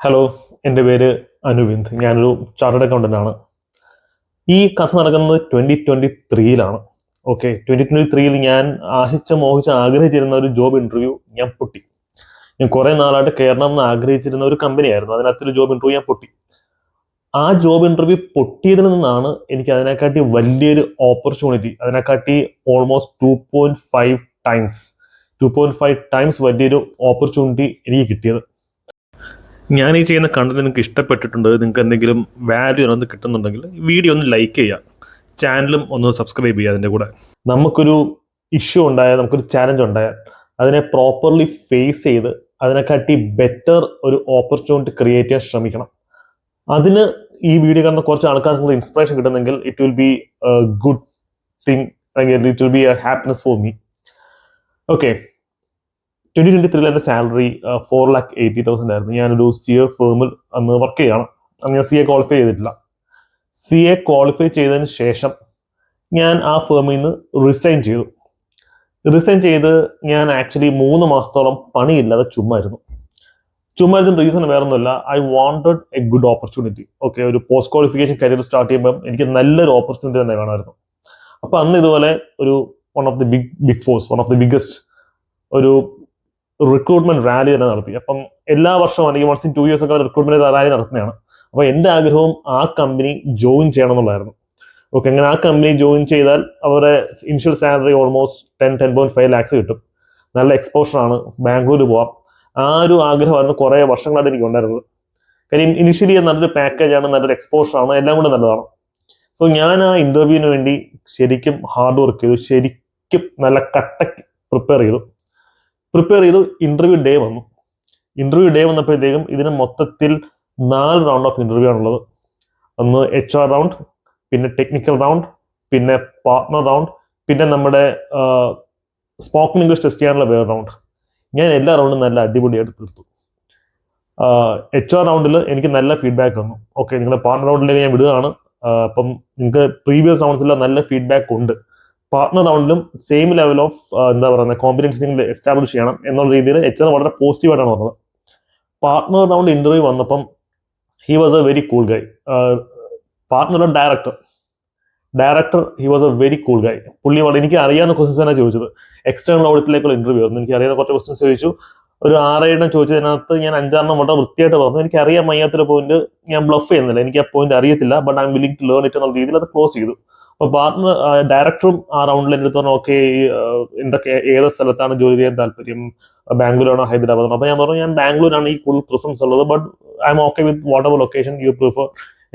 Hello, എൻ്റെ പേര് അനുവിന്ദ്. ഞാനൊരു ചാർട്ടേഡ് അക്കൗണ്ടൻ്റ് ആണ്. ഈ കഥ നടക്കുന്നത് 2023-ലാണ്. ഓക്കെ, 2023-ൽ ഞാൻ മോഹിച്ച് ആഗ്രഹിച്ചിരുന്ന ഒരു ജോബ് ഇൻ്റർവ്യൂ ഞാൻ പൊട്ടി. ഞാൻ കുറേ നാളായിട്ട് കയറണം എന്ന് ആഗ്രഹിച്ചിരുന്ന ഒരു കമ്പനിയായിരുന്നു. അതിനകത്തൊരു ജോബ് ഇൻ്റർവ്യൂ ഞാൻ പൊട്ടി. ആ ജോബ് ഇൻ്റർവ്യൂ പൊട്ടിയതിൽ നിന്നാണ് എനിക്ക് അതിനെക്കാട്ടി വലിയൊരു ഓപ്പർച്യൂണിറ്റി, അതിനെക്കാട്ടി ഓൾമോസ്റ്റ് 2.5 ടൈംസ് വലിയൊരു ഓപ്പർച്യൂണിറ്റി എനിക്ക് കിട്ടിയത്. ഞാൻ ഈ ചെയ്യുന്ന കണ്ടന്റ് നിങ്ങൾക്ക് ഇഷ്ടപ്പെട്ടിട്ടുണ്ട്, നിങ്ങൾക്ക് എന്തെങ്കിലും വാല്യൂ അതിനകത്ത് കിട്ടുന്നുണ്ടെങ്കിൽ വീഡിയോ ഒന്ന് ലൈക്ക് ചെയ്യുക, ചാനലും ഒന്ന് സബ്സ്ക്രൈബ് ചെയ്യുക. അതിൻ്റെ കൂടെ നമുക്കൊരു ഇഷ്യൂ ഉണ്ടായാൽ, നമുക്കൊരു ചാലഞ്ച് ഉണ്ടായാൽ അതിനെ പ്രോപ്പർലി ഫേസ് ചെയ്ത് അതിനെക്കാട്ടി ബെറ്റർ ഒരു ഓപ്പർച്യൂണിറ്റി ക്രിയേറ്റ് ചെയ്യാൻ ശ്രമിക്കണം. അതിന് ഈ വീഡിയോ കാണുന്ന കുറച്ച് ആൾക്കാർക്ക് ഇൻസ്പിറേഷൻ കിട്ടുന്നെങ്കിൽ it will be a good thing, അല്ലെങ്കിൽ it will be a happiness for me. Okay, 2023 എൻ്റെ സാലറി 4,80,000 ആയിരുന്നു. ഞാനൊരു CA ഫേമിൽ അന്ന് വർക്ക് ചെയ്യണം. അന്ന് ഞാൻ CA ക്വാളിഫൈ ചെയ്തിട്ടില്ല. CA ക്വാളിഫൈ ചെയ്തതിന് ശേഷം ഞാൻ ആ ഫേമിൽ നിന്ന് റിസൈൻ ചെയ്ത് ഞാൻ ആക്ച്വലി 3 മാസത്തോളം പണിയില്ലാതെ ചുമ്മായിരുന്നു. റീസൺ വേറൊന്നുമില്ല. I wanted A good opportunity. Okay, ഒരു പോസ്റ്റ് ക്വാളിഫിക്കേഷൻ കരിയർ സ്റ്റാർട്ട് ചെയ്യുമ്പോൾ എനിക്ക് നല്ലൊരു ഓപ്പർച്യൂണിറ്റി തന്നെ വേണമായിരുന്നു. അപ്പോൾ അന്ന് ഇതുപോലെ ഒരു വൺ ഓഫ് ദി ബിഗ്ഗസ്റ്റ് ഒരു റിക്രൂട്ട്മെന്റ് റാലി തന്നെ നടത്തി. അപ്പം എല്ലാ വർഷവും അല്ലെങ്കിൽ വൺസ് ഇൻ 2 years ഒക്കെ റിക്രൂട്ട്മെന്റ് റാലി നടത്തുന്നതാണ്. അപ്പോൾ എൻ്റെ ആഗ്രഹവും ആ കമ്പനി ജോയിൻ ചെയ്യണം എന്നുള്ളായിരുന്നു. ഓക്കെ, അങ്ങനെ ആ കമ്പനി ജോയിൻ ചെയ്താൽ അവരുടെ ഇനിഷ്യൽ സാലറി ഓൾമോസ്റ്റ് 10.5 lakhs കിട്ടും. നല്ല എക്സ്പോഷറാണ്, ബാംഗ്ലൂർ പോവാം. ആ ഒരു ആഗ്രഹമായിരുന്നു കുറേ വർഷങ്ങളായിട്ട് എനിക്ക് ഉണ്ടായിരുന്നത്. കാര്യം ഇനിഷ്യലി നല്ലൊരു പാക്കേജാണ്, നല്ലൊരു എക്സ്പോഷറാണ്, എല്ലാം കൂടെ നല്ലതാണ്. സോ ഞാൻ ആ ഇന്റർവ്യൂവിന് വേണ്ടി ശരിക്കും ഹാർഡ് വർക്ക് ചെയ്തു, ശരിക്കും നല്ല കട്ടക്ക് പ്രിപ്പയർ ചെയ്തു. ഇന്റർവ്യൂ ഡേ വന്നപ്പോഴത്തേക്കും ഇതിന് മൊത്തത്തിൽ 4 റൗണ്ട് ഓഫ് ഇന്റർവ്യൂ ആണുള്ളത്. ഒന്ന് HR റൗണ്ട്, പിന്നെ ടെക്നിക്കൽ റൗണ്ട്, പിന്നെ പാർട്ട്ണർ റൗണ്ട്, പിന്നെ നമ്മുടെ സ്പോക്കൺ ഇംഗ്ലീഷ് ടെസ്റ്റ് ചെയ്യാനുള്ള വേറെ റൗണ്ട്. ഞാൻ എല്ലാ റൗണ്ടും നല്ല അടിപൊളിയായിട്ട് തീർത്തു. HR റൗണ്ടിൽ എനിക്ക് നല്ല ഫീഡ്ബാക്ക് വന്നു. ഓക്കെ, നിങ്ങളുടെ പാർട്ട്ണർ റൗണ്ടിലേക്ക് ഞാൻ വിടുകയാണ്. അപ്പം നിങ്ങൾക്ക് പ്രീവിയസ് റൗണ്ട്സിലെ നല്ല ഫീഡ്ബാക്ക് ഉണ്ട്. പാർട്ട്ണർ റൗണ്ടിലും സെയിം ലെവൽ ഓഫ് കോമ്പിറ്റൻസി നിങ്ങൾ എസ്റ്റാബ്ലിഷ് ചെയ്യണം എന്നുള്ള രീതിയിൽ HR വളരെ പോസിറ്റീവായിട്ടാണ് പറഞ്ഞത്. പാർട്ട്ണർ റൗണ്ട് ഇന്റർവ്യൂ വന്നപ്പം he was a very cool guy. പാർട്ട്ണറുടെ director he was a very cool guy. പുള്ളി എനിക്ക് അറിയാവുന്ന ക്വസ്റ്റ്യൻസ് തന്നെ ചോദിച്ചത്. എക്സ്റ്റേണൽ ഓഡിറ്റിലേക്കുള്ള ഇന്റർവ്യൂ ആയിരുന്നു. എനിക്ക് അറിയാവുന്ന കുറച്ച് ക്വസ്റ്റ്യൻസ് ചോദിച്ചു. ഒരു 6-7 ചോദിച്ചതിനകത്ത് ഞാൻ 5-6 വളരെ വൃത്തിയായിട്ട് പറഞ്ഞു. എനിക്ക് അറിയാൻ വയ്യാത്തൊരു പോയിന്റ് ഞാൻ ബ്ലഫ് ചെയ്യുന്നില്ല, എനിക്ക് ആ പോയിന്റ് അറിയത്തില്ല, but I am willing to learn it എന്നുള്ള രീതിയിൽ അത് ക്ലോസ് ചെയ്തു. അപ്പൊ പാർട്ട്ണർ ഡയറക്ടറും ആ റൗണ്ടിൽ എൻ്റെ അടുത്ത് പറഞ്ഞു, ഓക്കെ എന്തൊക്കെ ഏത് സ്ഥലത്താണ് ജോലി ചെയ്യാൻ താല്പര്യം, ബാംഗ്ലൂരാണോ ഹൈദരാബാദാണോ? അപ്പൊ ഞാൻ പറഞ്ഞു ഞാൻ ബാംഗ്ലൂരാണ് ഈ കൂടുതൽ പ്രിഫറൻസ് ഉള്ളത്, but I am okay with whatever location you prefer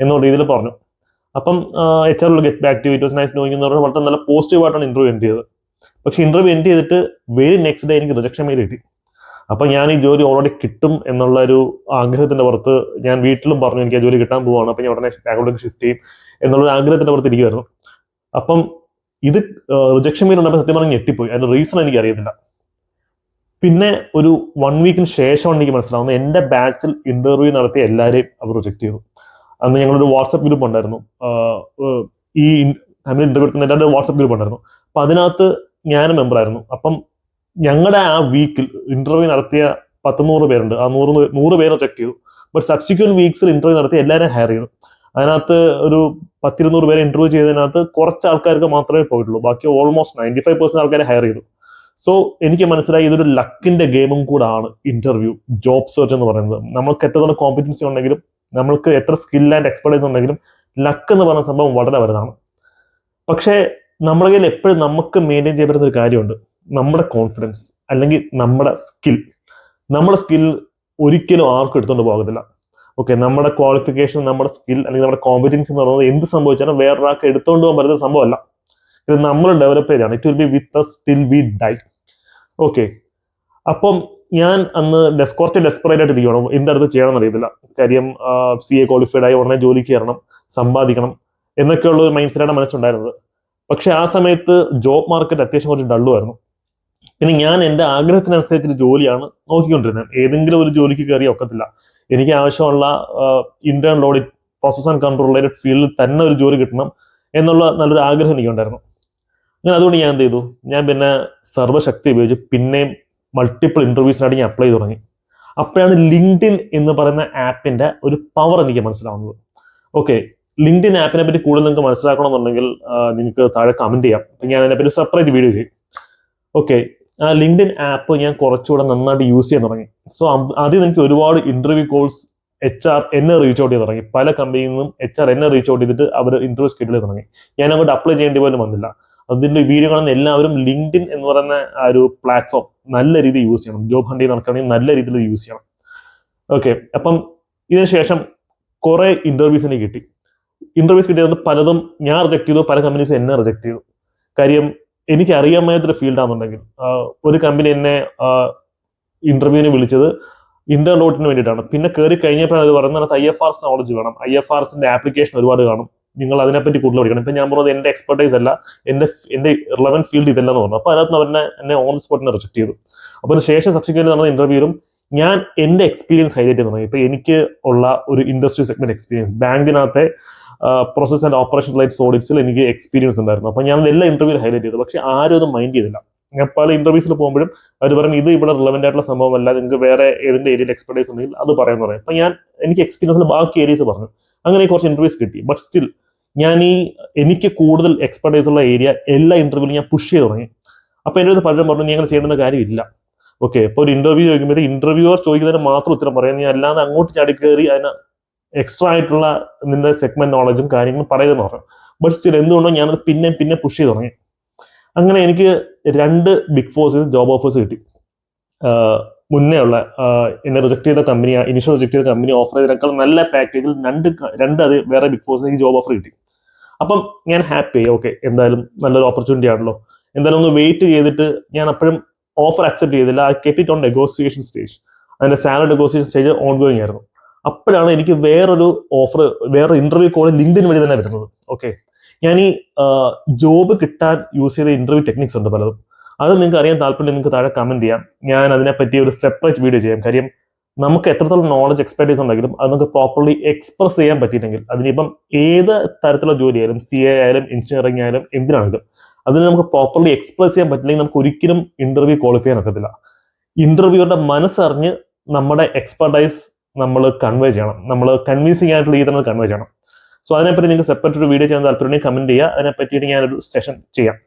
എന്നുള്ള രീതിയിൽ പറഞ്ഞു. അപ്പം HR will get back to it was nice knowing എന്ന് പറഞ്ഞാൽ വളരെ നല്ല പോസിറ്റീവായിട്ടാണ് ഇന്റർവ്യൂ എൻഡ് ചെയ്തത്. പക്ഷെ ഇന്റർവ്യൂ എൻഡ് ചെയ്തിട്ട് വെരി നെക്സ്റ്റ് ഡേ എനിക്ക് റിജക്ഷൻ മെയിൽ കിട്ടി. അപ്പൊ ഞാൻ ഈ ജോലി ഓൾറെഡി കിട്ടും എന്നുള്ള ഒരു ആഗ്രഹത്തിന്റെ പുറത്ത് ഞാൻ വീട്ടിലും പറഞ്ഞു എനിക്ക് ആ ജോലി കിട്ടാൻ പോവാണ്, അപ്പൊ ഞാൻ ഉടനെ ബാംഗ്ലൂരിലേക്ക് ഷിഫ്റ്റ് ചെയ്യും എന്നുള്ള ആഗ്രഹത്തിന്റെ പുറത്ത് ഇരിക്കുമായിരുന്നു. അപ്പം ഇത് റിജക്ഷൻ മെയിൽ ഉണ്ടപ്പോൾ സത്യം പറഞ്ഞാൽ ഞെട്ടിപ്പോയി. അതിന്റെ റീസൺ എനിക്ക് അറിയത്തില്ല. പിന്നെ ഒരു 1 വീക്കിന് ശേഷമാണ് എനിക്ക് മനസ്സിലാവുന്നത് എൻ്റെ ബാച്ചിൽ ഇന്റർവ്യൂ നടത്തിയ എല്ലാവരെയും അവർ റിജക്ട് ചെയ്തു. അന്ന് ഞങ്ങളൊരു വാട്സപ്പ് ഗ്രൂപ്പ് ഉണ്ടായിരുന്നു, ഈ ഇന്റർവ്യൂ എടുക്കുന്ന എല്ലാവരുടെ വാട്സപ്പ് ഗ്രൂപ്പ് ഉണ്ടായിരുന്നു. അപ്പൊ അതിനകത്ത് ഞാനും മെമ്പറായിരുന്നു. അപ്പം ഞങ്ങളുടെ ആ വീക്കിൽ ഇന്റർവ്യൂ നടത്തിയ 100 പേരുണ്ട്. ആ 100 പേര് റിജക്ട് ചെയ്തു. ബട്ട് സബ്സിക്വന്റ് വീക്സിൽ ഇന്റർവ്യൂ നടത്തി എല്ലാവരെയും ഹയർ ചെയ്തു. അതിനകത്ത് ഒരു 10-200 പേരെ ഇന്റർവ്യൂ ചെയ്തതിനകത്ത് കുറച്ച് ആൾക്കാർക്ക് മാത്രമേ പോയിട്ടുള്ളൂ. ബാക്കി ഓൾമോസ്റ്റ് 95% ആൾക്കാരെ ഹയർ ചെയ്തു. സോ എനിക്ക് മനസ്സിലായി ഇതൊരു ലക്കിന്റെ ഗെയിമും കൂടാണ് ഇന്റർവ്യൂ, ജോബ് സെർച്ച് എന്ന് പറയുന്നത്. നമ്മൾക്ക് എത്രത്തോളം കോമ്പറ്റൻസി ഉണ്ടെങ്കിലും, നമ്മൾക്ക് എത്ര സ്കിൽ ആൻഡ് എക്സ്പെർട്ടൈസ് ഉണ്ടെങ്കിലും, ലക്ക് എന്ന് പറയുന്ന സംഭവം വളരെ വലുതാണ്. പക്ഷേ നമ്മുടെ കയ്യിൽ എപ്പോഴും നമുക്ക് മെയിൻറ്റെയിൻ ചെയ്യാൻ പറ്റുന്ന ഒരു കാര്യമുണ്ട്, നമ്മുടെ കോൺഫിഡൻസ് അല്ലെങ്കിൽ നമ്മുടെ സ്കിൽ ഒരിക്കലും ആർക്കും എടുത്തുകൊണ്ട് പോകത്തില്ല. ഓക്കെ, നമ്മുടെ ക്വാളിഫിക്കേഷൻ, നമ്മുടെ സ്കിൽ അല്ലെങ്കിൽ നമ്മുടെ കോമ്പറ്റൻസി എന്ന് പറയുന്നത് എന്ത് സംഭവിച്ചാലും വേറൊരാൾക്ക് എടുത്തുകൊണ്ട് പോകാൻ പറ്റുന്ന സംഭവമല്ല. ഇത് നമ്മൾ ഡെവലപ്പ് ചെയ്താണ്. It will B with us till we die. Okay, അപ്പം ഞാൻ അന്ന് കുറച്ച് ഡെസ്പറേറ്റ് ആയിട്ട് ഇരിക്കണം, എന്തടുത്ത് ചെയ്യണമെന്ന് അറിയത്തില്ല. കാര്യം CA ക്വാളിഫൈഡ് ആയി ഉടനെ ജോലിക്ക് കയറണം, സമ്പാദിക്കണം എന്നൊക്കെയുള്ള ഒരു മൈൻഡ് സെറ്റാണ് മനസ്സിലുണ്ടായിരുന്നത്. പക്ഷെ ആ സമയത്ത് ജോബ് മാർക്കറ്റ് അത്യാവശ്യം കുറച്ച് ഡള്ളുമായിരുന്നു. പിന്നെ ഞാൻ എൻ്റെ ആഗ്രഹത്തിനനുസരിച്ചൊരു ജോലിയാണ് നോക്കിക്കൊണ്ടിരുന്നത്. ഏതെങ്കിലും ഒരു ജോലിക്ക് കയറി ഒക്കത്തില്ല. എനിക്ക് ആവശ്യമുള്ള internal audit, process and control related ഫീൽഡിൽ തന്നെ ഒരു ജോലി കിട്ടണം എന്നുള്ള നല്ലൊരു ആഗ്രഹം എനിക്കുണ്ടായിരുന്നു. അങ്ങനെ അതുകൊണ്ട് ഞാൻ എന്ത് ചെയ്തു, ഞാൻ പിന്നെ സർവ്വശക്തി ഉപയോഗിച്ച് പിന്നെയും മൾട്ടിപ്പിൾ ഇന്റർവ്യൂസിനായിട്ട് ഞാൻ അപ്ലൈ ചെയ്ത് തുടങ്ങി. അപ്പോഴാണ് ലിങ്ക്ഡിൻ എന്ന് പറയുന്ന ആപ്പിന്റെ ഒരു പവർ എനിക്ക് മനസ്സിലാവുന്നത്. ഓക്കെ, ലിങ്ക്ഡിൻ ആപ്പിനെ പറ്റി കൂടുതൽ നിങ്ങൾക്ക് മനസ്സിലാക്കണമെന്നുണ്ടെങ്കിൽ നിങ്ങൾക്ക് താഴെ കമന്റ് ചെയ്യാം. ഞാൻ അതിനെപ്പറ്റി സെപ്പറേറ്റ് വീഡിയോ ചെയ്യും. ഓക്കെ, ആ ലിങ്ക്ഡിൻ ആപ്പ് ഞാൻ കുറച്ചുകൂടെ നന്നായിട്ട് യൂസ് ചെയ്യാൻ തുടങ്ങി. സോ ആദ്യം എനിക്ക് ഒരുപാട് ഇന്റർവ്യൂ കോൾസ് HR എന്നെ റീച്ച് ഔട്ട് ചെയ്ത് തുടങ്ങി. പല കമ്പനിയിൽ നിന്നും HR എന്നെ റീച്ച് ഔട്ട് ചെയ്തിട്ട് അവർ ഇന്റർവ്യൂ സ്കെഡ്യൂൾ ചെയ്ത് തുടങ്ങി. ഞാൻ അങ്ങോട്ട് അപ്ലൈ ചെയ്യേണ്ടി പോലും വന്നില്ല. അതിന്റെ വീഡിയോ കാണുന്ന എല്ലാവരും ലിങ്ക്ഡിൻ എന്ന് പറയുന്ന ആ ഒരു പ്ലാറ്റ്ഫോം നല്ല രീതിയിൽ യൂസ് ചെയ്യണം. ജോബ് ഹണ്ട് ചെയ്ത് നടക്കുകയാണെങ്കിൽ നല്ല രീതിയിൽ യൂസ് ചെയ്യണം. ഓക്കെ, അപ്പം ഇതിനുശേഷം കുറെ ഇന്റർവ്യൂസ് എനിക്ക് കിട്ടി. ഇന്റർവ്യൂസ് കിട്ടിയത് പലതും ഞാൻ റിജക്ട് ചെയ്തു, പല കമ്പനീസും എന്നെ റിജക്ട് ചെയ്തു. കാര്യം എനിക്ക് അറിയാമായൊരു ഫീൽഡാണെന്നുണ്ടെങ്കിൽ ഒരു കമ്പനി എന്നെ ഇന്റർവ്യൂവിന് വിളിച്ചത് ഇന്റേണൽ ഓഡിറ്റിന് വേണ്ടിയിട്ടാണ്. പിന്നെ കയറി കഴിഞ്ഞപ്പോഴാണ് അത് പറയുന്നത് IFRS നോളജ് വേണം, IFRSന്റെ ആപ്ലിക്കേഷൻ ഒരുപാട് കാണും, നിങ്ങൾ അതിനെപ്പറ്റി കൂടുതൽ പഠിക്കണം. ഇപ്പം ഞാൻ പറഞ്ഞത് എന്റെ എക്സ്പെർട്ടൈസ് അല്ല, എന്റെ റിലവന്റ് ഫീൽഡ് ഇതല്ലെന്ന് പറഞ്ഞു. അപ്പോൾ അതിനകത്ത് എന്നെ ഓൺ സ്പോട്ടിനെ റിജക്ട് ചെയ്തു. അപ്പോൾ അതിനുശേഷം സബ്സിക്വന്റ് നടന്ന ഇന്റർവ്യൂവിലും ഞാൻ എന്റെ എക്സ്പീരിയൻസ് ഹൈലൈറ്റ് ചെയ്ത് തുടങ്ങി. ഇപ്പൊ എനിക്ക് ഉള്ള ഒരു ഇൻഡസ്ട്രി സെഗ്മെന്റ് എക്സ്പീരിയൻസ്, ബാങ്കിനകത്തെ പ്രോസസ് ആൻഡ് ഓപ്പറേഷൻ റിലേറ്റഡ് ഓഡിറ്റ്സിൽ എനിക്ക് എക്സ്പീരിയൻസ് ഉണ്ടായിരുന്നു. അപ്പൊ ഞാൻ എല്ലാ ഇന്റർവ്യൂവിൽ ഹൈലൈറ്റ് ചെയ്തു. പക്ഷെ ആരും അത് മൈൻഡ് ചെയ്തില്ല. ഞാൻ പല ഇന്റർവ്യൂസിൽ പോകുമ്പോഴും അവർ പറയും ഇത് ഇവിടെ റിലവന്റ് ആയിട്ടുള്ള സംഭവമല്ല, നിങ്ങൾക്ക് വേറെ ഏതിന്റെ ഏരിയയിൽ എക്സ്പെർട്ടൈസ് ഉണ്ടെങ്കിൽ അത് പറയാന്ന് പറയും. അപ്പൊ ഞാൻ എനിക്ക് എക്സ്പീരിയൻസിൽ ബാക്കി ഏരിയസ് പറഞ്ഞു. അങ്ങനെ കുറച്ച് ഇന്റർവ്യൂസ് കിട്ടി. ബട്ട് സ്റ്റിൽ ഞാൻ എനിക്ക് കൂടുതൽ എക്സ്പെർട്ടൈസ് ഉള്ള ഏരിയ എല്ലാ ഇന്റർവ്യൂവിലും ഞാൻ പുഷ് ചെയ്ത് തുടങ്ങി. അപ്പൊ എൻ്റെ അടുത്ത് പലരും പറഞ്ഞു നീ അങ്ങനെ ചെയ്യേണ്ട കാര്യമില്ല. ഓക്കെ, ഇപ്പോൾ ഒരു ഇന്റർവ്യൂ ചോദിക്കുമ്പോൾ ഇന്റർവ്യൂവർ ചോദിക്കുന്നതിന് മാത്രം ഉത്തരം പറയാം, നീ അല്ലാതെ അങ്ങോട്ട് ചാടി കയറി അതിന് എക്സ്ട്രാ ആയിട്ടുള്ള നിന്റെ സെഗ്മെന്റ് നോളജും കാര്യങ്ങളും പറയുമെന്ന് പറഞ്ഞു. ബട്ട് സ്റ്റിൽ എന്തുകൊണ്ടോ ഞാനത് പിന്നെ പുഷ് ചെയ്ത് തുടങ്ങി. അങ്ങനെ എനിക്ക് 2 ബിഗ് ഫോഴ്സിൽ ജോബ് ഓഫേഴ്സ് കിട്ടി. മുന്നേ ഉള്ള എന്നെ റിജക്ട് ചെയ്ത കമ്പനി, ഇനിഷ്യൽ റിജക്ട് ചെയ്ത കമ്പനി ഓഫർ ചെയ്തതിനേക്കാൾ നല്ല പാക്കേജിൽ രണ്ട് അത് വേറെ ബിഗ് ഫോഴ്സിൽ എനിക്ക് ജോബ് ഓഫർ കിട്ടി. അപ്പം ഞാൻ ഹാപ്പി. ഓക്കെ, എന്തായാലും നല്ലൊരു ഓപ്പർച്യൂണിറ്റി ആണല്ലോ. എന്തായാലും ഒന്ന് വെയിറ്റ് ചെയ്തിട്ട് ഞാൻ അപ്പോഴും ഓഫർ അക്സെപ്റ്റ് ചെയ്തില്ല. I kept it on negotiation stage. അതിന്റെ salary negotiation stage ongoing ആയിരുന്നു. അപ്പോഴാണ് എനിക്ക് വേറൊരു ഇന്റർവ്യൂ കോൾ ലിങ്ക്ഡിൻ വഴി തന്നെ വരുന്നത്. ഓക്കെ, ഞാൻ ജോബ് കിട്ടാൻ യൂസ് ചെയ്ത ഇന്റർവ്യൂ ടെക്നിക്സ് ഉണ്ട് പലതും. അത് നിങ്ങൾക്ക് അറിയാൻ താല്പര്യം, നിങ്ങൾക്ക് താഴെ കമന്റ് ചെയ്യാം. ഞാൻ അതിനെപ്പറ്റി ഒരു സെപ്പറേറ്റ് വീഡിയോ ചെയ്യാം. കാര്യം നമുക്ക് എത്രത്തോളം നോളജ് എക്സ്പെർട്ടീസ് ഉണ്ടെങ്കിലും അത് നമുക്ക് പ്രോപ്പർലി എക്സ്പ്രസ് ചെയ്യാൻ പറ്റിയില്ലെങ്കിൽ, അതിനിപ്പം ഏത് തരത്തിലുള്ള ജോലി ആയാലും, CA ആയാലും എഞ്ചിനീയറിംഗ് ആയാലും എന്തിനാണെങ്കിലും, അതിന് നമുക്ക് പ്രോപ്പർലി എക്സ്പ്രസ് ചെയ്യാൻ പറ്റില്ലെങ്കിൽ നമുക്ക് ഒരിക്കലും ഇന്റർവ്യൂ ക്വാളിഫൈ ചെയ്യാൻ ഒക്കത്തില്ല. ഇന്റർവ്യൂയുടെ മനസ്സറിഞ്ഞ് നമ്മുടെ എക്സ്പെർട്ടൈസ് നമ്മൾ കൺവേ ചെയ്യണം, നമ്മൾ കൺവിൻസിംഗ് ആയിട്ടുള്ള രീതിയിൽ കൺവേ ചെയ്യണം. സോ അതിനെപ്പറ്റി നിങ്ങൾക്ക് സെപ്പറേറ്റ് ഒരു വീഡിയോ ചെയ്യാൻ താല്പര്യം കമന്റ് ചെയ്യുക. അതിനെപ്പറ്റിയിട്ട് ഞാനൊരു സെഷൻ ചെയ്യാം.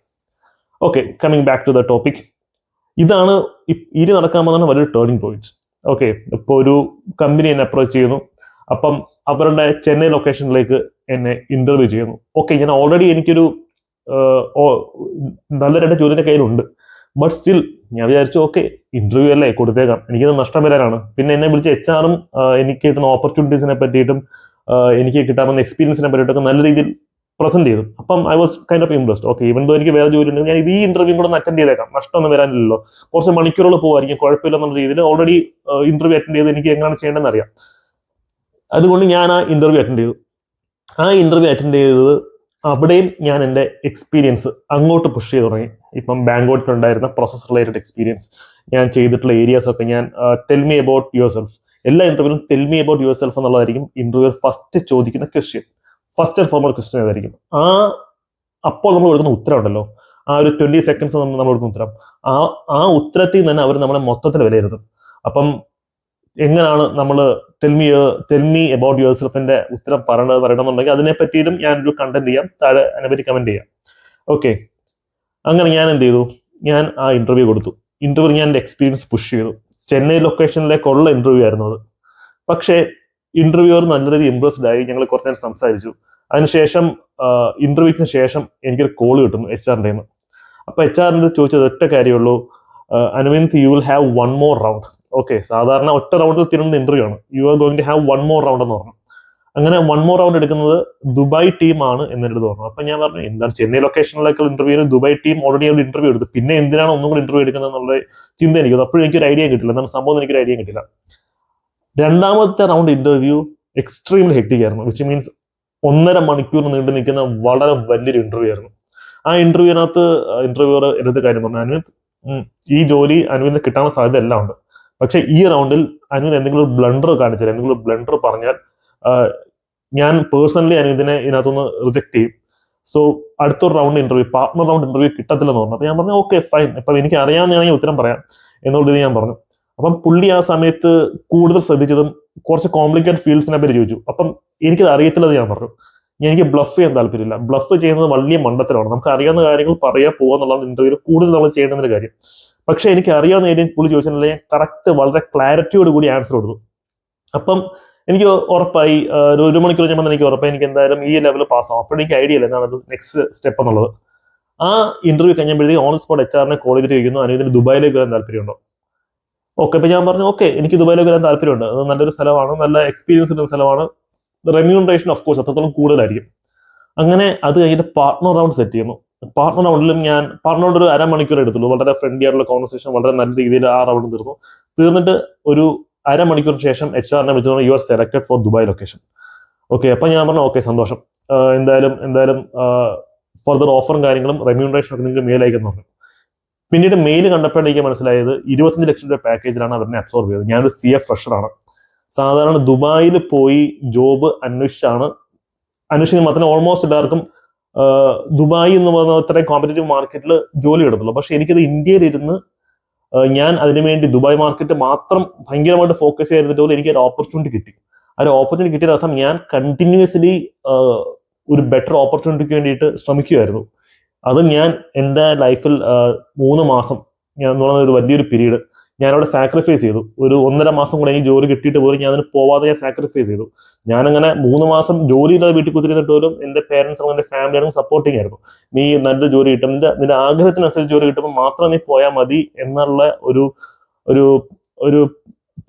Okay, coming back to the topic. ഇതാണ് ഇനി നടക്കാൻ പോകുന്ന വലിയൊരു ടേണിംഗ് പോയിന്റ്. ഓക്കെ, ഇപ്പോൾ ഒരു കമ്പനി എന്നെ അപ്രോച്ച് ചെയ്യുന്നു. അപ്പം അവരുടെ ചെന്നൈ ലൊക്കേഷനിലേക്ക് എന്നെ ഇന്റർവ്യൂ ചെയ്യുന്നു. ഓക്കെ, ഞാൻ ഓൾറെഡി എനിക്കൊരു നല്ല 2 ജോലിയുടെ കയ്യിലുണ്ട്. ബട്ട് സ്റ്റിൽ ഞാൻ വിചാരിച്ചു ഓക്കെ, ഇന്റർവ്യൂ അല്ലേ, കൊടുത്തേക്കാം, എനിക്കത് നഷ്ടം വരാനാണ്. പിന്നെ എന്നെ വിളിച്ച HR-ഉം എനിക്ക് കിട്ടുന്ന ഓപ്പർച്യൂണിറ്റീസിനെ പറ്റിയിട്ടും എനിക്ക് കിട്ടാവുന്ന എക്സ്പീരിയൻസിനെ പറ്റിയിട്ടൊക്കെ നല്ല രീതിയിൽ പ്രസന്റ് ചെയ്തു. അപ്പം I was kind of impressed. Okay, ഇവൻ എനിക്ക് വേറെ ജോലി ഉണ്ടെങ്കിൽ ഞാൻ ഈ ഇന്റർവ്യൂ കൂടെ ഒന്ന് അറ്റൻഡ് ചെയ്തേക്കാം, നഷ്ടമൊന്നും വരാനില്ലല്ലോ, കുറച്ച് മണിക്കൂറുകൾ പോകുമായിരിക്കും, കുഴപ്പമില്ല എന്നുള്ള രീതിയിൽ ഓൾറെഡി ഇന്റർവ്യൂ അറ്റൻഡ് ചെയ്ത് എനിക്ക് എങ്ങനെയാണ് ചെയ്യേണ്ടതെന്ന് അറിയാം. അതുകൊണ്ട് ഞാൻ ആ ഇന്റർവ്യൂ അറ്റൻഡ് ചെയ്തു. ആ ഇന്റർവ്യൂ അറ്റൻഡ് ചെയ്തത് അവിടെയും ഞാൻ എൻ്റെ എക്സ്പീരിയൻസ് അങ്ങോട്ട് പുഷ് ചെയ്ത് തുടങ്ങി. ഇപ്പം ബാങ്കോട്ടിലുണ്ടായിരുന്ന പ്രോസസ് റിലേറ്റഡ് എക്സ്പീരിയൻസ്, ഞാൻ ചെയ്തിട്ടുള്ള ഏരിയാസ് ഒക്കെ ഞാൻ tell me about yourself. എല്ലാ ഇന്റർവ്യൂവിലും tell me about yourself എന്നുള്ളതായിരിക്കും ഇന്റർവ്യൂ ഫസ്റ്റ് ചോദിക്കുന്ന question. First and foremost question അതായിരിക്കും. അപ്പോൾ നമ്മൾ കൊടുക്കുന്ന ഉത്തരം ഉണ്ടല്ലോ, ആ ഒരു 20 സെക്കൻഡ്സ് നമ്മൾ കൊടുക്കുന്ന ഉത്തരം, ആ ഉത്തരത്തിൽ തന്നെ അവർ നമ്മളെ മൊത്തത്തിൽ വിലയിരുത്തും. അപ്പം എങ്ങനെയാണ് നമ്മൾ ടെൽ മീ അബൌട്ട് യുവർ സെൽഫിന്റെ ഉത്തരം പറയണമെന്നുണ്ടെങ്കിൽ അതിനെ പറ്റിയിട്ടും ഞാനൊരു കണ്ടന്റ് ചെയ്യാം, താഴെ അതിനെപ്പറ്റി കമന്റ് ചെയ്യാം. ഓക്കെ, അങ്ങനെ ഞാൻ എന്ത് ചെയ്തു, ഞാൻ ആ ഇന്റർവ്യൂ കൊടുത്തു. ഇന്റർവ്യൂ ഞാൻ എൻ്റെ എക്സ്പീരിയൻസ് പുഷ് ചെയ്തു. ചെന്നൈ ലൊക്കേഷനിലേക്കുള്ള ഇന്റർവ്യൂ ആയിരുന്നു അത്. പക്ഷേ ഇന്റർവ്യൂവർ നല്ല രീതിയിൽ ഇംപ്രസ്ഡ് ആയി. ഞങ്ങൾ കുറച്ച് നേരം സംസാരിച്ചു. അതിനുശേഷം ഇന്റർവ്യൂവിന് ശേഷം എനിക്കൊരു കോൾ കിട്ടുന്നു HR-ന്റെ നിന്ന്. അപ്പൊ HR-ന്റെ ചോദിച്ചത് ഒറ്റ കാര്യമുള്ളൂ, Anuvind, you will have 1 more round. Okay, സാധാരണ ഒറ്റ റൗണ്ടിൽ തീരുന്ന ഇന്റർവ്യൂ ആണ്. You are going to have 1 more round എന്ന് പറഞ്ഞു. അങ്ങനെ 1 more റൗണ്ട് എടുക്കുന്നത് ദുബായ് ടീമാണ് എന്നെടുത്ത് പറഞ്ഞു. അപ്പൊ ഞാൻ പറഞ്ഞു എന്താണ് ചെന്നൈ ലൊക്കേഷനിലേക്കുള്ള ഇന്റർവ്യൂവിന് ദുബായ് ടീം ഓൾറെഡി ഒരു ഇന്റർവ്യൂ എടുത്തു, പിന്നെ എന്തിനാണ് ഒന്നും കൂടി ഇന്റർവ്യൂ എടുക്കുന്നത് എന്നുള്ള ചിന്ത എനിക്ക്. അപ്പോഴും എനിക്കൊരു ഐഡിയ കിട്ടില്ല, എന്താണ് സംഭവം എനിക്കൊരു ഐഡിയ കിട്ടില്ല. രണ്ടാമത്തെ റൗണ്ട് ഇന്റർവ്യൂ എക്സ്ട്രീംലി ഹെക്ടിക് ആയിരുന്നു, വിച്ച് മീൻസ് 1.5 മണിക്കൂർ നീണ്ടു നിൽക്കുന്ന വളരെ വലിയൊരു ഇന്റർവ്യൂ ആയിരുന്നു. ആ ഇന്റർവ്യൂവിനകത്ത് ഇന്റർവ്യൂവർ എടുത്ത കാര്യം പറഞ്ഞു, അനുവിന്ദ്, ഈ ജോലി അനുവിന്ദ് കിട്ടാനുള്ള സാധ്യത എല്ലാം ഉണ്ട്. പക്ഷെ ഈ റൗണ്ടിൽ അനുവിന്ദ് എന്തെങ്കിലും ബ്ലണ്ടർ കാണിച്ചാൽ, എന്തെങ്കിലും ബ്ലണ്ടർ പറഞ്ഞാൽ ഞാൻ പേഴ്സണലി അനുവിന്ദിനെ ഇതിനകത്തൊന്ന് റിജക്ട് ചെയ്യും. സോ അടുത്തൊരു round interview, partner round interview കിട്ടത്തില്ലെന്ന് പറഞ്ഞു. അപ്പൊ ഞാൻ പറഞ്ഞു ഓക്കെ ഫൈൻ, ഇപ്പൊ എനിക്ക് അറിയാവുന്നതാണെങ്കിൽ ഉത്തരം പറയാം എന്നുള്ളത് ഞാൻ പറഞ്ഞു. അപ്പം പുള്ളി ആ സമയത്ത് കൂടുതൽ ശ്രദ്ധിച്ചതും കുറച്ച് കോംപ്ലിക്കേറ്റഡ് ഫീൽഡ്സിനെ പറ്റി ചോദിച്ചു. അപ്പം എനിക്കത് അറിയത്തില്ലെന്ന് ഞാൻ പറഞ്ഞു. എനിക്ക് ബ്ലഫ് ചെയ്യാൻ താല്പര്യമില്ല. ബ്ലഫ് ചെയ്യുന്നത് വലിയ മണ്ടത്തരമാണ്. നമുക്ക് അറിയാവുന്ന കാര്യങ്ങൾ പറയാ പോകാന്നുള്ള ഇന്റർവ്യൂവിൽ കൂടുതൽ നമ്മൾ ചെയ്യേണ്ടുന്ന കാര്യം. പക്ഷെ എനിക്ക് അറിയാവുന്ന ഏരിയ പുള്ളി ചോദിച്ചിട്ടുണ്ടെങ്കിൽ കറക്റ്റ് വളരെ ക്ലാരിറ്റിയോട് കൂടി ആൻസർ കൊടുത്തു. അപ്പം എനിക്ക് ഉറപ്പായി, ഒരു മണിക്കൂർ ഞാൻ എനിക്ക് ഉറപ്പായി എനിക്ക് എന്തായാലും ഈ ലെവൽ പാസ്സാവും. അപ്പോൾ എനിക്ക് ഐഡിയ ഇല്ല എന്താണ് നെക്സ്റ്റ് സ്റ്റെപ്പ് എന്നുള്ളത്. ആ ഇന്റർവ്യൂ കഴിഞ്ഞപ്പോഴത്തേക്ക് ഓൺ സ്പോട്ട് HR കോൾ ചെയ്തിട്ട് ചോദിക്കുന്നു, അനുവിന് ദുബായിലേക്ക് വരാൻ താല്പര്യമുണ്ടോ? ഓക്കെ. അപ്പൊ ഞാൻ പറഞ്ഞു ഓക്കെ, എനിക്ക് ദുബായിലേക്ക് വരാൻ താല്പര്യമുണ്ട്. അത് നല്ലൊരു സ്ഥലമാണ്, നല്ല എക്സ്പീരിയൻസ് കിട്ടുന്ന സ്ഥലമാണ്. റെമ്യൂണറേഷൻ ഓഫ് കോഴ്സ് അത്രത്തോളം കൂടുതലായിരിക്കും. അങ്ങനെ അത് കഴിഞ്ഞിട്ട് പാർട്ട്ണർ റൗണ്ട് സെറ്റ് ചെയ്യുന്നു. പാർട്ട്ണർ റൗണ്ടിലും ഞാൻ പാർട്ട്ണർ ഒരു അരമണിക്കൂർ എടുത്തുള്ളൂ. വളരെ ഫ്രണ്ട്ലി ആയിട്ടുള്ള കോൺവെർസേഷൻ, വളരെ നല്ല രീതിയിൽ ആ റൗണ്ട് തീർന്നു. തീർന്നിട്ട് ഒരു അരമണിക്കൂർ ശേഷം HR വിളിച്ചു, you are selected four Dubai location. Okay. അപ്പൊ ഞാൻ പറഞ്ഞു ഓക്കെ, സന്തോഷം, എന്തായാലും ഫർദർ ഓഫറും കാര്യങ്ങളും റെമ്യൂണറേഷനും ഒക്കെ നിങ്ങൾക്ക് മെയിൽ അയക്കുന്നു പറഞ്ഞു. പിന്നീട് മെയിൽ കണ്ടപ്പോഴാണ് എനിക്ക് മനസ്സിലായത് 25 ലക്ഷം രൂപ പാക്കേജിലാണ് അവരെ അബ്സോർബ് ചെയ്തത്. ഞാനൊരു CA ഫ്രഷറാണ്. സാധാരണ ദുബായിൽ പോയി ജോബ് അന്വേഷിക്കുന്ന മാത്രമേ ഓൾമോസ്റ്റ് എല്ലാവർക്കും ദുബായ് എന്ന് പറയുന്ന അത്രയും കോമ്പറ്റേറ്റീവ് മാർക്കറ്റിൽ ജോലി കിടത്തുള്ളൂ. പക്ഷെ എനിക്കത് ഇന്ത്യയിലിരുന്ന് ഞാൻ അതിനുവേണ്ടി ദുബായ് മാർക്കറ്റ് മാത്രം ഭയങ്കരമായിട്ട് ഫോക്കസ് ചെയ്തിട്ട് പോലും എനിക്ക് ഒരു ഓപ്പർച്യൂണിറ്റി കിട്ടി. ആ ഒരു ഓപ്പർച്യൂണിറ്റി കിട്ടിയ അർത്ഥം ഞാൻ കണ്ടിന്യൂസ്ലി ഒരു ബെറ്റർ ഓപ്പർച്യൂണിറ്റിക്ക് വേണ്ടിയിട്ട് ശ്രമിക്കുമായിരുന്നു. അത് ഞാൻ എൻ്റെ ലൈഫിൽ 3 മാസം ഞാൻ എന്ന് പറയുന്ന ഒരു വലിയൊരു പീരീഡ് ഞാനവിടെ സാക്രിഫൈസ് ചെയ്തു. ഒരു 1.5 മാസം കൂടെ എനിക്ക് ജോലി കിട്ടിയിട്ട് പോലും ഞാൻ അതിന് പോവാതെ ഞാൻ സാക്രിഫൈസ് ചെയ്തു. ഞാനങ്ങനെ 3 മാസം ജോലിയില്ലാതെ വീട്ടിൽ കുത്തിരുന്നിട്ട് പോലും എൻ്റെ പേരൻസും എൻ്റെ ഫാമിലിയും സപ്പോർട്ടിങ് ആയിരുന്നു. നീ നല്ല ജോലി കിട്ടും, നിന്റെ ആഗ്രഹത്തിനനുസരിച്ച് ജോലി കിട്ടുമ്പോൾ മാത്രം നീ പോയാൽ മതി എന്നുള്ള ഒരു ഒരു ഒരു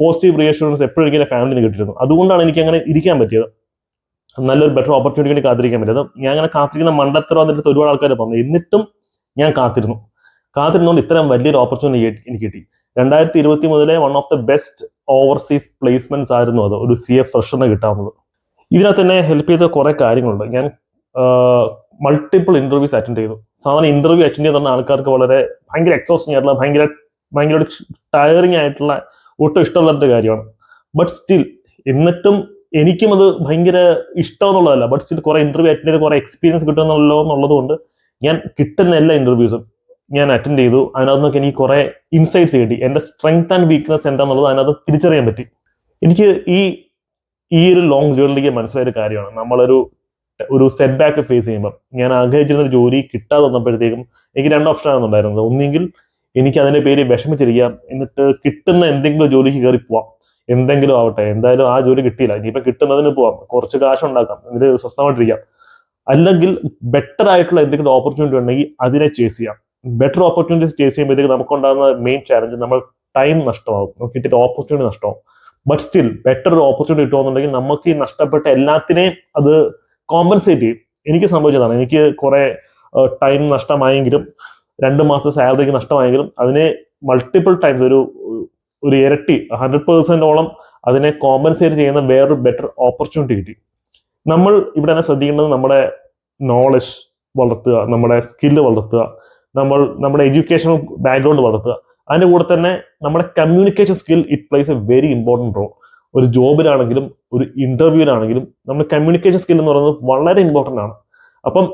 പോസിറ്റീവ് റിയഷുറൻസ് എപ്പോഴും എനിക്ക് എൻ്റെ ഫാമിലിയിൽ നിന്ന് കിട്ടിയിരുന്നു. അതുകൊണ്ടാണ് എനിക്ക് അങ്ങനെ ഇരിക്കാൻ പറ്റിയത്, നല്ലൊരു ബെറ്റർ ഓപ്പർച്യൂണിറ്റി വേണ്ടി കാത്തിരിക്കാൻ പറ്റിയത്. ഞാൻ അങ്ങനെ കാത്തിരിക്കുന്ന മണ്ടത്തരം എന്നിട്ട് ഒരുപാട് ആൾക്കാർ പറഞ്ഞു. എന്നിട്ടും ഞാൻ കാത്തിരുന്നുകൊണ്ട് ഇത്രയും വലിയൊരു ഓപ്പർച്യൂണിറ്റി എനിക്ക് കിട്ടി. 2020 one of the best overseas placements ആയിരുന്നു അത്, ഒരു CA ഫ്രഷറിന് കിട്ടാവുന്നത്. ഇതിനകത്ത് തന്നെ ഹെൽപ്പ് ചെയ്ത കുറെ കാര്യങ്ങളുണ്ട്. ഞാൻ മൾട്ടിപ്പിൾ ഇന്റർവ്യൂസ് അറ്റൻഡ് ചെയ്തു. സാധാരണ ഇന്റർവ്യൂ അറ്റൻഡ് ചെയ്യുന്ന ആൾക്കാർക്ക് വളരെ ഭയങ്കര എക്സോസ്റ്റിംഗ് ആയിട്ടുള്ള, ഭയങ്കര ടയറിങ് ആയിട്ടുള്ള, ഒട്ടും ഇഷ്ടമുള്ളൊരു കാര്യമാണ്. ബട്ട് സ്റ്റിൽ എന്നിട്ടും എനിക്കും അത് ഭയങ്കര ഇഷ്ടമെന്നുള്ളതല്ല, ബട്ട് സ്റ്റിൽ കുറെ ഇന്റർവ്യൂ അറ്റൻഡ് ചെയ്ത് കുറെ എക്സ്പീരിയൻസ് കിട്ടുന്നല്ലോ എന്നുള്ളത് കൊണ്ട് ഞാൻ കിട്ടുന്ന എല്ലാ ഇന്റർവ്യൂസും ഞാൻ അറ്റൻഡ് ചെയ്തു. അതിനകത്തൊക്കെ എനിക്ക് കുറെ ഇൻസൈറ്റ്സ് കിട്ടി. എൻ്റെ സ്ട്രെങ്ത് ആൻഡ് വീക്ക്നെസ് എന്താണെന്നുള്ളത് അതിനകത്ത് തിരിച്ചറിയാൻ പറ്റി. എനിക്ക് ഈ ഒരു ലോങ് ജേർണിയിലേക്ക് മനസ്സിലായ ഒരു കാര്യമാണ്, നമ്മളൊരു സെറ്റ് ബാക്ക് ഫേസ് ചെയ്യുമ്പോൾ ഞാൻ ആഗ്രഹിച്ചിരുന്ന ഒരു ജോലി കിട്ടാതെ വന്നപ്പോഴത്തേക്കും എനിക്ക് 2 ഓപ്ഷനാണ് ഉണ്ടായിരുന്നത്. ഒന്നെങ്കിൽ എനിക്ക് അതിന്റെ പേര് വിഷമിച്ചിരിക്കാം, എന്നിട്ട് കിട്ടുന്ന എന്തെങ്കിലും ജോലിക്ക് കയറി പോവാം, എന്തെങ്കിലും ആവട്ടെ, എന്തായാലും ആ ജോലി കിട്ടിയില്ല, ഇനിയിപ്പോൾ കിട്ടുന്നതിന് പോവാം, കുറച്ച് കാശ് ഉണ്ടാക്കാം, എന്നിട്ട് സ്വസ്ഥമായിട്ടിരിക്കാം. അല്ലെങ്കിൽ ബെറ്റർ ആയിട്ടുള്ള എന്തെങ്കിലും ഓപ്പർച്യൂണിറ്റി ഉണ്ടെങ്കിൽ അതിനെ ചേസ് ചെയ്യാം. ബെറ്റർ ഓപ്പർച്യൂണിറ്റീസ് ചേസ് ചെയ്യുമ്പോഴത്തേക്ക് നമുക്കുണ്ടാകുന്ന മെയിൻ ചാലഞ്ച് നമ്മൾ ടൈം നഷ്ടമാകും, കിട്ടിയിട്ട് ഓപ്പർച്യൂണിറ്റി നഷ്ടമാകും. ബട്ട് സ്റ്റിൽ ബെറ്റർ ഒരു ഓപ്പർച്യൂണിറ്റി കിട്ടുമെന്നുണ്ടെങ്കിൽ നമുക്ക് ഈ നഷ്ടപ്പെട്ട എല്ലാത്തിനെയും അത് കോമ്പൻസേറ്റ് ചെയ്യും. എനിക്ക് സംഭവിച്ചതാണ്. എനിക്ക് കുറെ ടൈം നഷ്ടമായെങ്കിലും 2 മാസത്തെ സാലറിക്ക് നഷ്ടമായെങ്കിലും അതിനെ മൾട്ടിപ്പിൾ ടൈംസ് ഒരു ഇരട്ടി 100% അതിനെ കോമ്പൻസേറ്റ് ചെയ്യുന്ന വേറൊരു ബെറ്റർ ഓപ്പർച്യൂണിറ്റി കിട്ടി. നമ്മൾ ഇവിടെ തന്നെ ശ്രദ്ധിക്കേണ്ടത് നമ്മുടെ നോളജ് വളർത്തുക, നമ്മുടെ സ്കില്ല് വളർത്തുക, നമ്മുടെ എഡ്യൂക്കേഷണൽ ബാക്ക്ഗ്രൗണ്ട് വളർത്തുക. അതിൻ്റെ കൂടെ തന്നെ നമ്മുടെ communication skill it place a very important role. ഒരു ജോബിലാണെങ്കിലും ഒരു ഇന്റർവ്യൂവിലാണെങ്കിലും നമ്മുടെ കമ്മ്യൂണിക്കേഷൻ സ്കിൽ എന്ന് പറയുന്നത് വളരെ ഇമ്പോർട്ടൻ്റ് ആണ്. അപ്പം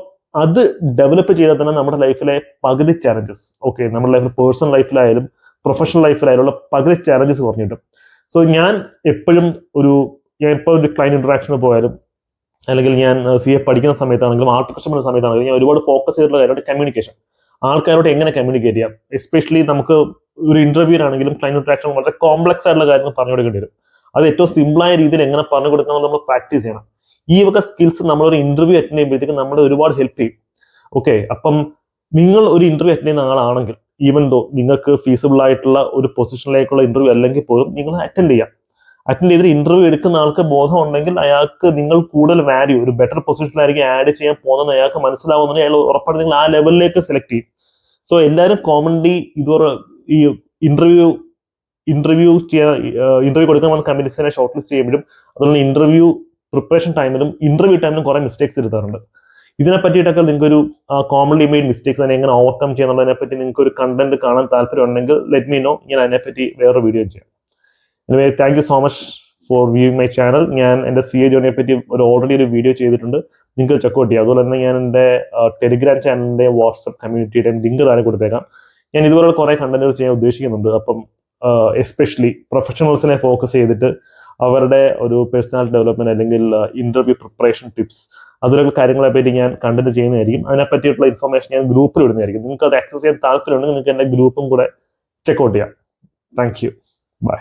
അത് ഡെവലപ്പ് ചെയ്താൽ തന്നെ നമ്മുടെ ലൈഫിലെ പകുതി ചാലഞ്ചസ്, നമ്മുടെ ലൈഫിൽ പേഴ്സണൽ ലൈഫിലായാലും പ്രൊഫഷണൽ ലൈഫിലായാലും ഉള്ള പകുതി ചാലഞ്ചസ് കുറഞ്ഞിട്ടും. സോ ഞാൻ എപ്പോഴും ഇപ്പോൾ ഒരു ക്ലൈന്റ് ഇന്ററാക്ഷന് പോയാലും, അല്ലെങ്കിൽ ഞാൻ CA പഠിക്കുന്ന സമയത്താണെങ്കിലും ആർട്ടിഫിഷ്യൽ സമയത്താണെങ്കിലും ഞാൻ ഒരുപാട് ഫോക്കസ് ചെയ്തിട്ടുള്ള കാര്യമാണ് കമ്മ്യൂണിക്കേഷൻ. ആൾക്കാരോട് എങ്ങനെ കമ്മ്യൂണിക്കേറ്റ് ചെയ്യാം. എസ്പെഷ്യലി നമുക്ക് ഒരു ഇന്റർവ്യൂവിനാണെങ്കിലും ക്ലൈന്റ് ഇന്ററാക്ഷൻ വളരെ കോംപ്ലക്സ് ആയിട്ടുള്ള കാര്യങ്ങൾ പറഞ്ഞു കൊടുക്കേണ്ടി വരും. അത് ഏറ്റവും സിമ്പിളായ രീതിയിൽ എങ്ങനെ പറഞ്ഞു കൊടുക്കണം നമ്മൾ പ്രാക്ടീസ് ചെയ്യണം. ഈ വക സ്കിൽസ് നമ്മളൊരു ഇന്റർവ്യൂ അറ്റൻഡ് ചെയ്യുമ്പോഴത്തേക്ക് നമ്മളെ ഒരുപാട് ഹെൽപ്പ് ചെയ്യും. അപ്പം നിങ്ങൾ ഒരു ഇന്റർവ്യൂ അറ്റൻഡ് ചെയ്യുന്ന ആളാണെങ്കിൽ, ഈവൻ ദോ നിങ്ങൾക്ക് ഫീസിബിൾ ആയിട്ടുള്ള ഒരു പൊസിഷനിലേക്കുള്ള ഇന്റർവ്യൂ അല്ലെങ്കിൽ പോലും നിങ്ങൾ അറ്റൻഡ് ചെയ്തിട്ട് ഇന്റർവ്യൂ എടുക്കുന്ന ആൾക്ക് ബോധം ഉണ്ടെങ്കിൽ അയാൾക്ക് നിങ്ങൾ കൂടുതൽ വാല്യൂ, ഒരു ബെറ്റർ പൊസിഷനിലായിരിക്കും ആഡ് ചെയ്യാൻ പോകുന്നത് അയാൾക്ക് മനസ്സിലാവുന്നുണ്ടെങ്കിൽ അയാൾ ഉറപ്പാണ് നിങ്ങൾ ആ ലെവലിലേക്ക് സെലക്ട് ചെയ്യും. സോ എല്ലാവരും കോമൺലി ഈ ഇന്റർവ്യൂ കൊടുക്കാൻ വന്ന കമ്പനീസിനെ ഷോർട്ട് ലിസ്റ്റ് ചെയ്യുമ്പോഴും അതുപോലെ ഇന്റർവ്യൂ പ്രിപ്പറേഷൻ ടൈമിലും ഇന്റർവ്യൂ ടൈമിലും കുറെ മിസ്റ്റേക്സ് എടുത്താറുണ്ട്. ഇതിനെ പറ്റിയിട്ടൊക്കെ നിങ്ങൾക്ക് കോമൺലി മെയ്ഡ് മിസ്റ്റേക്സ് അതിനെ എങ്ങനെ ഓവർകം ചെയ്യാന്നുള്ളതിനെ പറ്റി നിങ്ങൾക്ക് ഒരു കണ്ടന്റ് കാണാൻ താല്പര്യം ഉണ്ടെങ്കിൽ ലെറ്റ് മീ നോ. ഞാൻ അതിനെപ്പറ്റി വേറൊരു വീഡിയോ ചെയ്യാം. Anyway, thank you so much for viewing my channel. ഞാൻ എൻ്റെ CA ജേർണിയെ പറ്റി ഓൾറെഡി ഒരു വീഡിയോ ചെയ്തിട്ടുണ്ട്, നിങ്ങൾക്ക് ചെക്കൗട്ട് ചെയ്യാം. അതുപോലെ തന്നെ ഞാൻ എൻ്റെ ടെലിഗ്രാം ചാനലിൻ്റെ വാട്സപ്പ് കമ്മ്യൂണിറ്റിയുടെ ലിങ്ക് താഴെ കൊടുത്തേക്കാം. ഞാൻ ഇതുപോലുള്ള കുറെ കണ്ടന്റുകൾ ചെയ്യാൻ ഉദ്ദേശിക്കുന്നുണ്ട്. അപ്പം എസ്പെഷ്യലി പ്രൊഫഷണൽസിനെ ഫോക്കസ് ചെയ്തിട്ട് അവരുടെ ഒരു പേഴ്സണാലിറ്റി ഡെവലപ്മെന്റ് അല്ലെങ്കിൽ ഇന്റർവ്യൂ പ്രിപ്പറേഷൻ ടിപ്സ് അതുപോലുള്ള കാര്യങ്ങളെ പറ്റി ഞാൻ കണ്ടന്റ് ചെയ്യുന്നതായിരിക്കും. അതിനെ പറ്റിയിട്ടുള്ള ഇൻഫർമേഷൻ ഞാൻ ഗ്രൂപ്പിൽ ഇടുന്നതായിരിക്കും. നിങ്ങൾക്ക് അത് ആക്സസ് ചെയ്യാൻ താല്പര്യമുണ്ടെങ്കിൽ നിങ്ങൾക്ക് എൻ്റെ ഗ്രൂപ്പും കൂടെ ചെക്കൗട്ട് ചെയ്യാം. Thank you. ബൈ.